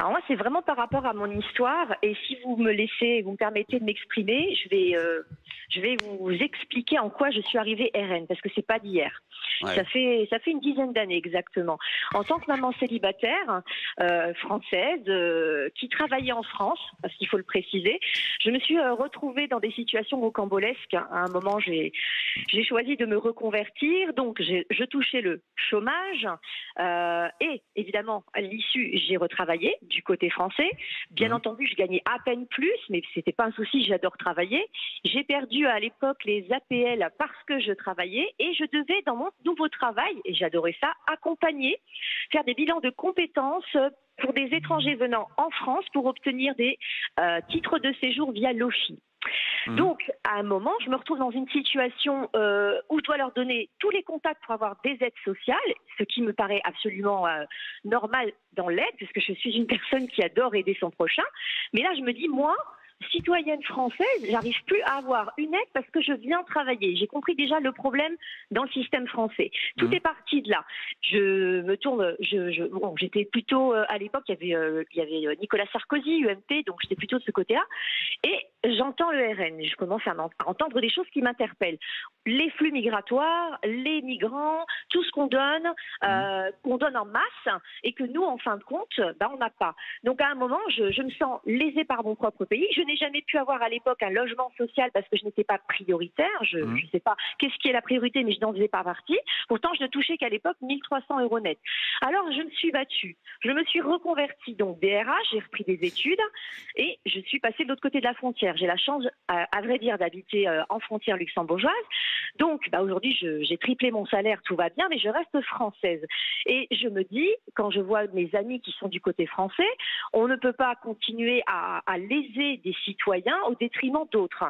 Alors moi, c'est vraiment par rapport à mon histoire. Et si vous me permettez de m'exprimer, je vais vous expliquer en quoi je suis arrivée RN, parce que c'est pas d'hier. Ouais. Ça fait une dizaine d'années exactement. En tant que maman célibataire française qui travaillait en France, parce qu'il faut le préciser, je me suis retrouvée dans des situations rocambolesques. À un moment, j'ai choisi de me reconvertir, donc je touchais le chômage et évidemment à l'issue j'ai retravaillé du côté français. Bien Mmh. entendu, je gagnais à peine plus, mais c'était pas un souci, j'adore travailler. J'ai perdu à l'époque les APL parce que je travaillais et je devais dans mon nouveau travail, et j'adorais ça, accompagner, faire des bilans de compétences pour des étrangers venant en France pour obtenir des titres de séjour via l'OFII. Mmh. Donc, à un moment, je me retrouve dans une situation où je dois leur donner tous les contacts pour avoir des aides sociales, ce qui me paraît absolument normal dans l'aide, puisque je suis une personne qui adore aider son prochain. Mais là, je me dis, moi, citoyenne française, j'arrive plus à avoir une aide parce que je viens travailler. J'ai compris déjà le problème dans le système français. Tout Mmh. est parti de là. Je me tourne, bon, j'étais plutôt à l'époque, il y avait Nicolas Sarkozy, UMP, donc j'étais plutôt de ce côté-là. Et j'entends le RN. Je commence à entendre des choses qui m'interpellent. Les flux migratoires, les migrants, tout ce Mmh. qu'on donne en masse, et que nous, en fin de compte, on n'a pas. Donc à un moment, je me sens lésée par mon propre pays. Je n'ai jamais pu avoir à l'époque un logement social parce que je n'étais pas prioritaire. Je Mmh. ne sais pas qu'est-ce qui est la priorité, mais je n'en faisais pas partie. Pourtant, je ne touchais qu'à l'époque 1300 euros net. Alors, je me suis battue. Je me suis reconvertie, donc DRH, j'ai repris des études et je suis passée de l'autre côté de la frontière. J'ai la chance, à vrai dire, d'habiter en frontière luxembourgeoise. Donc, aujourd'hui, j'ai triplé mon salaire, tout va bien, mais je reste française. Et je me dis, quand je vois mes amis qui sont du côté français, on ne peut pas continuer à léser des citoyens au détriment d'autres.